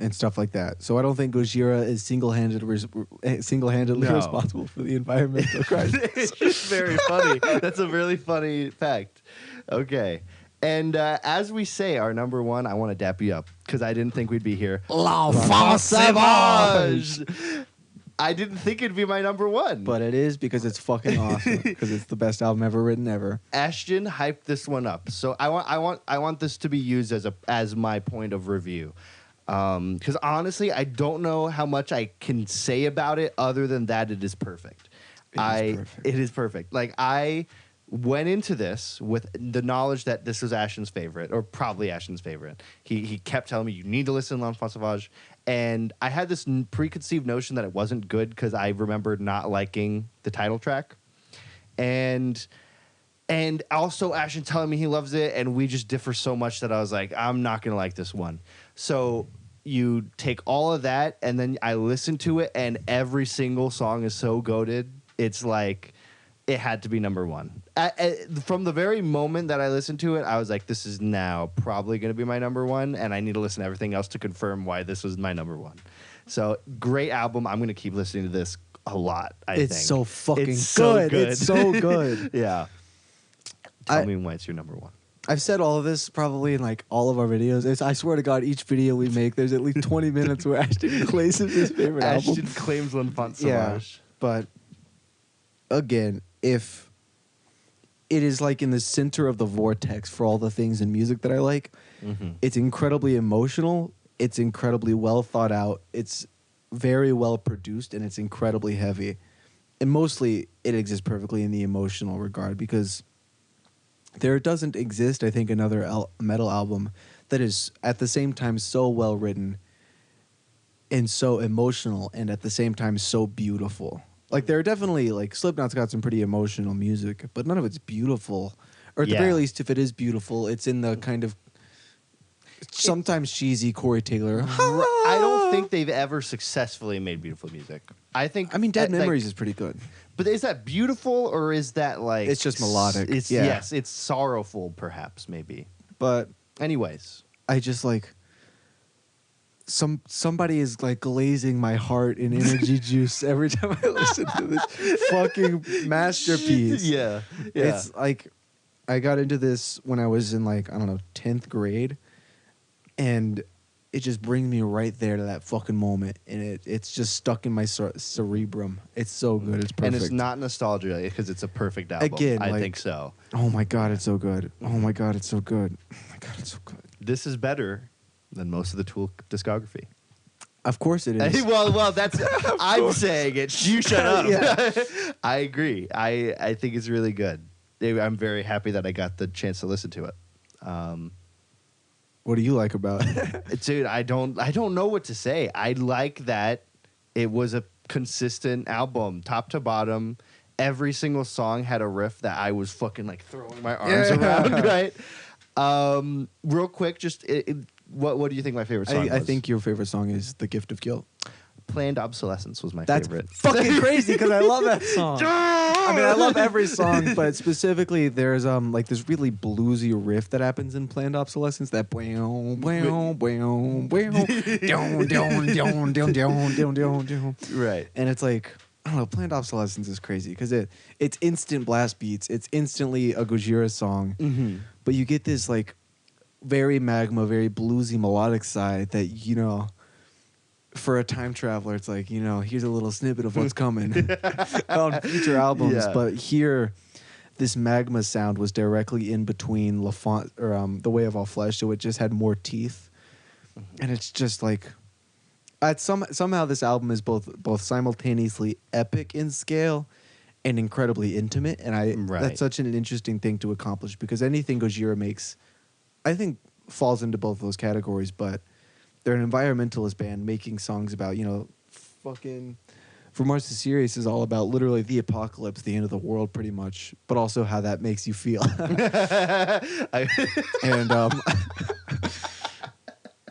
stuff like that. So I don't think Gojira is single-handedly No. responsible for the environmental crisis. It's very funny. That's a really funny fact. Okay. And as we say, our number one, I want to dap you up because I didn't think we'd be here. L'enfant sauvage. I didn't think it'd be my number one. But it is because it's fucking awesome. Because it's the best album ever written ever. Ashton hyped this one up, so I want this to be used as my point of review. Because honestly, I don't know how much I can say about it other than that it is perfect. It is perfect. Like, I went into this with the knowledge that this was Ashton's favorite, or probably Ashton's favorite. He kept telling me, you need to listen to L'Enfant Sauvage. And I had this preconceived notion that it wasn't good because I remembered not liking the title track. And also Ashton telling me he loves it, and we just differ so much that I was like, I'm not going to like this one. So you take all of that, and then I listen to it, and every single song is so goated. It's like, it had to be number one. From the very moment that I listened to it, I was like, this is now probably going to be my number one, and I need to listen to everything else to confirm why this was my number one. So, great album. I'm going to keep listening to this a lot, I think. It's so fucking It's good. so good. It's so good. Yeah. Tell me why it's your number one. I've said all of this probably in like all of our videos. I swear to God, each video we make, there's at least 20 minutes where Ashton claims his favorite album. Ashton claims L'Enfant Sauvage. Yeah, but again, if it is like in the center of the vortex for all the things in music that I like, it's incredibly emotional. It's incredibly well thought out. It's very well produced, and it's incredibly heavy. And mostly, it exists perfectly in the emotional regard because there doesn't exist, I think, another metal album that is at the same time so well written and so emotional, and at the same time so beautiful. Like, there are definitely, like, Slipknot's got some pretty emotional music, but none of it's beautiful. Or at the very least, if it is beautiful, it's in the kind of sometimes cheesy Corey Taylor. I don't think they've ever successfully made beautiful music. I mean, Dead Memories is pretty good. But is that beautiful, or is that like... It's just melodic. Yes, it's sorrowful, perhaps, maybe. But anyways. I just, like... Somebody is like glazing my heart in energy juice every time I listen to this fucking masterpiece. Yeah. It's like I got into this when I was in like, I don't know, 10th grade, and it just brings me right there to that fucking moment, and it's just stuck in my cerebrum. It's so good. It's perfect. And it's not nostalgia because it's a perfect album. Again, I like, think so. Oh my God, it's so good. Oh my God, it's so good. Oh my God, it's so good. This is better than most of the Tool discography. Of course it is. well, that's I'm saying it. You shut up. I agree. I think it's really good. I'm very happy that I got the chance to listen to it. What do you like about it? Dude, I don't know what to say. I like that it was a consistent album, top to bottom. Every single song had a riff that I was fucking like throwing my arms around, right? Real quick, just what do you think my favorite song was? I think your favorite song is The Gift of Guilt. Planned Obsolescence was my That's favorite. fucking crazy because I love that song. I mean, I love every song, but specifically there's like this really bluesy riff that happens in Planned Obsolescence. That bow, bow, bow, bow, down, down, down, down, down, down, down, down. Right. And it's like, I don't know, Planned Obsolescence is crazy because it's instant blast beats. It's instantly a Gojira song, but you get this like very magma, very bluesy melodic side that, you know, for a time traveler, it's like, you know, here's a little snippet of what's coming on future albums. Yeah. But here, this magma sound was directly in between Lafont or The Way of All Flesh, so it just had more teeth, and it's just like, somehow this album is both simultaneously epic in scale and incredibly intimate, and that's such an interesting thing to accomplish because anything Gojira makes, I think, falls into both those categories, but they're an environmentalist band making songs about, you know, fucking From Mars to Sirius is all about literally the apocalypse, the end of the world pretty much, but also how that makes you feel. And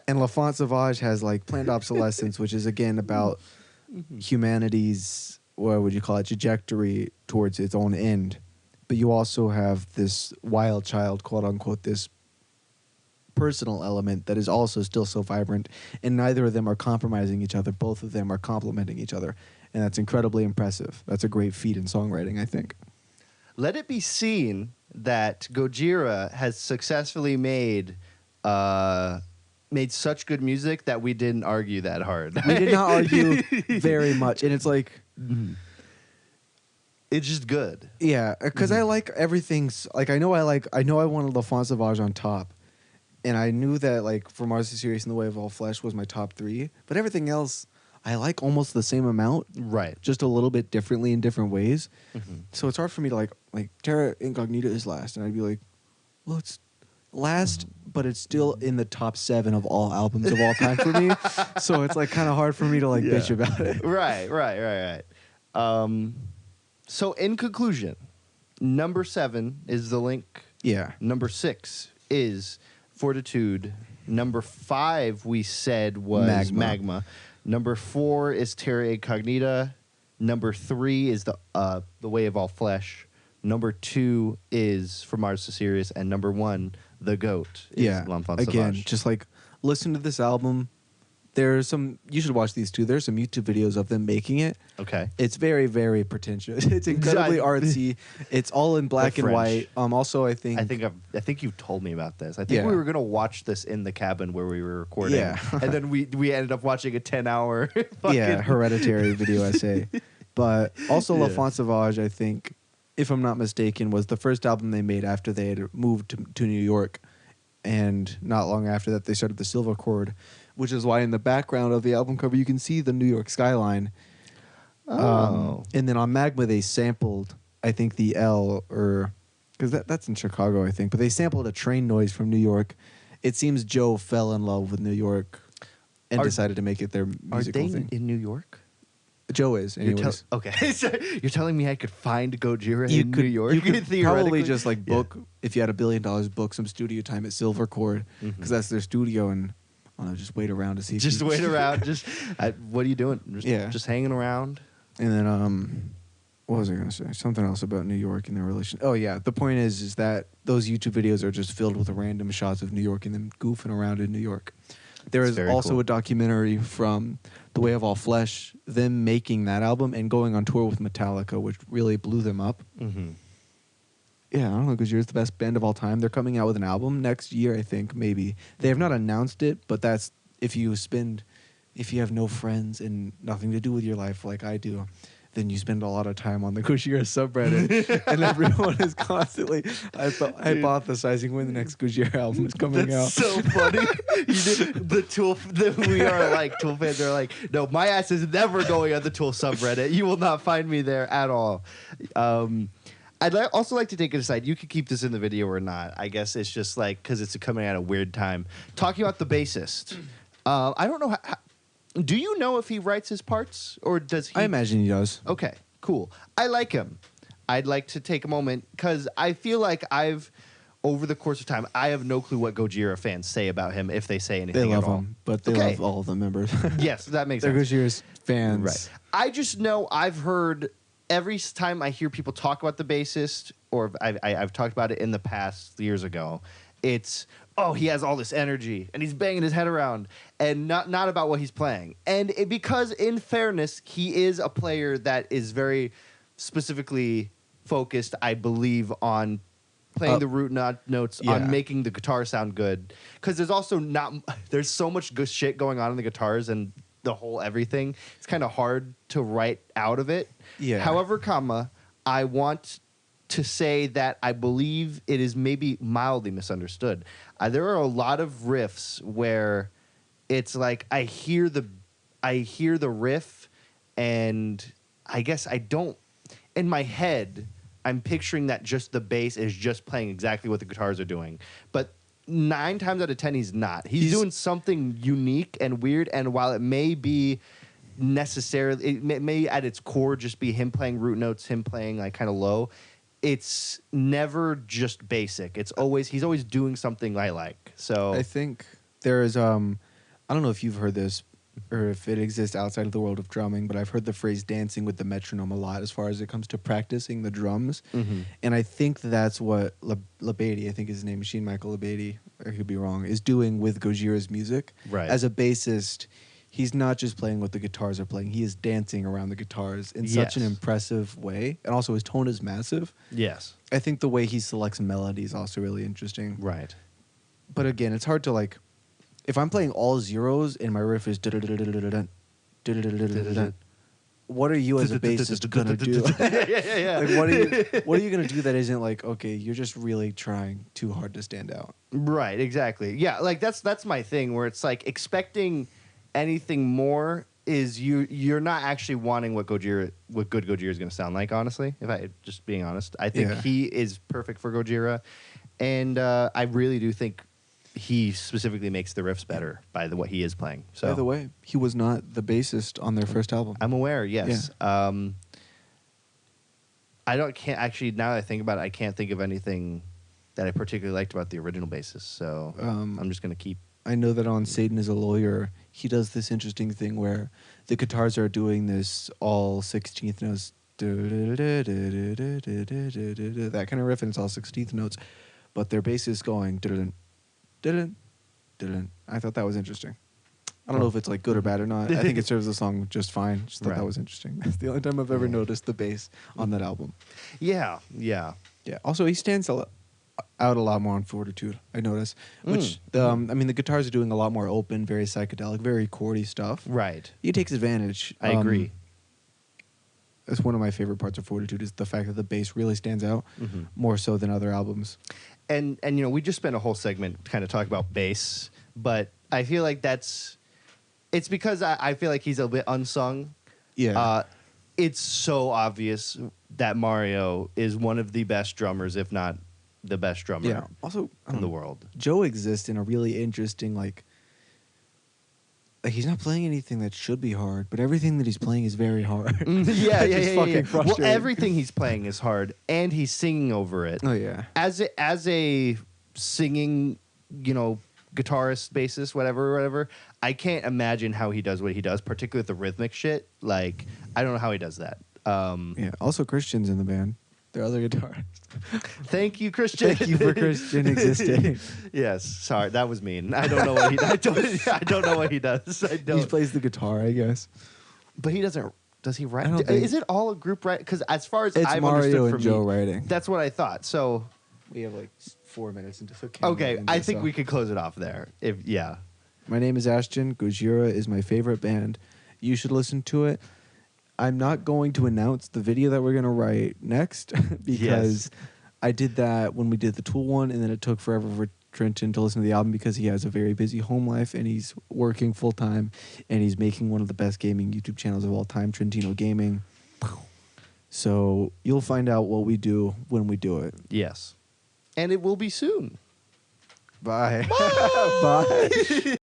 and L'Enfant Sauvage has like Planned Obsolescence, which is again about humanity's, what would you call it, trajectory towards its own end. But you also have this wild child, quote unquote, this personal element that is also still so vibrant, and neither of them are compromising each other. Both of them are complementing each other, and that's incredibly impressive. That's a great feat in songwriting, I think. Let it be seen that Gojira has successfully made such good music that we didn't argue that hard. We did not argue very much, and it's like, it's just good. yeah, because I like everything's like, I know I wanted L'Enfant Sauvage on top. And I knew that, like, For Mars to Sirius and The Way of All Flesh was my top 3. But everything else, I like almost the same amount. Right. Just a little bit differently in different ways. So it's hard for me to, like Terra Incognita is last. And I'd be like, well, it's last, but it's still in the top 7 of all albums of all time for me. So it's, like, kind of hard for me to, like, bitch about it. Right. So in conclusion, number 7 is The Link. Yeah. Number 6 is Fortitude. Number 5 we said was Magma. Number 4 is Terra Incognita. Number 3 is the Way of All Flesh. Number 2 is From Mars to Sirius, and number 1, The Goat, is L'Enfant Sauvage. Again, just like listen to this album. There's you should watch these too. There's some YouTube videos of them making it. Okay. It's very, very pretentious. It's incredibly artsy. It's all in black and white. Also, I think you've told me about this. I think we were gonna watch this in the cabin where we were recording. Yeah. And then we ended up watching a 10-hour Hereditary video essay. But also L'Enfant Sauvage, I think, if I'm not mistaken, was the first album they made after they had moved to New York. And not long after that, they started the Silver Chord, which is why in the background of the album cover you can see the New York skyline. And then on Magma they sampled, I think, the L, or because that's in Chicago, I think, but they sampled a train noise from New York. It seems Joe fell in love with New York and decided to make it their musical thing. In New York? Joe is, anyways. Okay. So you're telling me I could find Gojira in New York? You could probably just like book, if you had $1 billion, book some studio time at Silver Chord, because that's their studio, and I don't know, just wait around to see. Just wait around. What are you doing? Just hanging around. And then what was I going to say? Something else about New York and their relation. Oh yeah, the point is that those YouTube videos are just filled with random shots of New York and them goofing around in New York. There is also a documentary from The Way of All Flesh, them making that album and going on tour with Metallica, which really blew them up. Yeah, I don't know, Gojira's the best band of all time. They're coming out with an album next year, I think, maybe. They have not announced it, but that's if you have no friends and nothing to do with your life like I do, then you spend a lot of time on the Gojira subreddit, and everyone is constantly hypothesizing when the next Gojira album is coming out. So funny. We are like Tool fans. They're like, no, my ass is never going on the Tool subreddit. You will not find me there at all. I'd also like to take it aside. You could keep this in the video or not. I guess it's just like because it's coming at a weird time. Talking about the bassist. I don't know. Do you know if he writes his parts or does he? I imagine he does. Okay, cool. I like him. I'd like to take a moment because I feel like over the course of time, I have no clue what Gojira fans say about him if they say anything They at love all. him, but they love all of the members. Yes, that makes They're sense. Gojira's fans. Right. I just know I've heard every time I hear people talk about the bassist, or I've talked about it in the past years ago, it's, oh, he has all this energy and he's banging his head around, and not about what he's playing. And because, in fairness, he is a player that is very specifically focused, I believe, on playing the root notes, on making the guitar sound good. Because there's also there's so much good shit going on in the guitars and the whole everything. It's kind of hard to write out of it. Yeah. However, I want to say that I believe it is maybe mildly misunderstood. There are a lot of riffs where it's like I hear the riff, and I guess I don't. In my head, I'm picturing that just the bass is just playing exactly what the guitars are doing, but 9 times out of 10 he's not. He's doing something unique and weird, and while it may be necessarily, it may at its core just be him playing root notes, him playing like kind of low, it's never just basic. He's always doing something I like. So I think there is I don't know if you've heard this or if it exists outside of the world of drumming, but I've heard the phrase dancing with the metronome a lot as far as it comes to practicing the drums. Mm-hmm. And I think that's what Labady, I think his name is Sheen Michael Labady, or he could be wrong, is doing with Gojira's music. Right. As a bassist, he's not just playing what the guitars are playing. He is dancing around the guitars in such an impressive way. And also his tone is massive. Yes. I think the way he selects melody is also really interesting. Right. But again, it's hard to like, if I'm playing all zeros and my riff is what are you as a bassist gonna do? Yeah. Like what are you gonna do that isn't like, okay, you're just really trying too hard to stand out. Right, exactly. Yeah, like that's my thing, where it's like expecting anything more is you're not actually wanting what good Gojira is going to sound like, honestly. If I just being honest, I think he is perfect for Gojira, and I really do think he specifically makes the riffs better by what he is playing. So, by the way, he was not the bassist on their first album. I'm aware. Yes. Yeah. Can't actually, now that I think about it, I can't think of anything that I particularly liked about the original bassist. So I'm just going to keep. I know that on Satan is a Lawyer, he does this interesting thing where the guitars are doing this all 16th notes, that kind of riff, and it's all 16th notes, but their bass is going. I thought that was interesting. I don't know if it's like good or bad or not. I think it serves the song just fine. Just thought that was interesting. That's the only time I've ever noticed the bass on that album. Yeah. Also, he stands out a lot more on Fortitude, I notice. Which, I mean, the guitars are doing a lot more open, very psychedelic, very chordy stuff. Right. He takes advantage. I agree. That's one of my favorite parts of Fortitude is the fact that the bass really stands out more so than other albums. And you know, we just spent a whole segment kind of talking about bass, but I feel like it's because I feel like he's a bit unsung. Yeah. It's so obvious that Mario is one of the best drummers, if not the best drummer also, in the world. Joe exists in a really interesting, like he's not playing anything that should be hard, but everything that he's playing is very hard. Yeah. Fucking frustrating. Well, everything he's playing is hard, and he's singing over it. Oh yeah. As a singing, guitarist, bassist, whatever, I can't imagine how he does what he does, particularly with the rhythmic shit. Like, I don't know how he does that. Also, Christian's in the band. Their other guitarist. Thank you, Christian. Thank you for Christian existing. Yes, sorry, that was mean. I don't know what he. I don't know what he does. I don't. He plays the guitar, I guess. But he doesn't. Does he write? I don't think- Is it all a group write? Because as far as It's I've Mario understood and from Joe me, writing. that's what I thought. So We have like 4 minutes into the okay, I think we could close it off there. My name is Ashton. Gojira is my favorite band. You should listen to it. I'm not going to announce the video that we're going to write next because I did that when we did the Tool one, and then it took forever for Trentin to listen to the album because he has a very busy home life and he's working full time and he's making one of the best gaming YouTube channels of all time, Trentino Gaming. So you'll find out what we do when we do it. Yes, and it will be soon. Bye. Bye.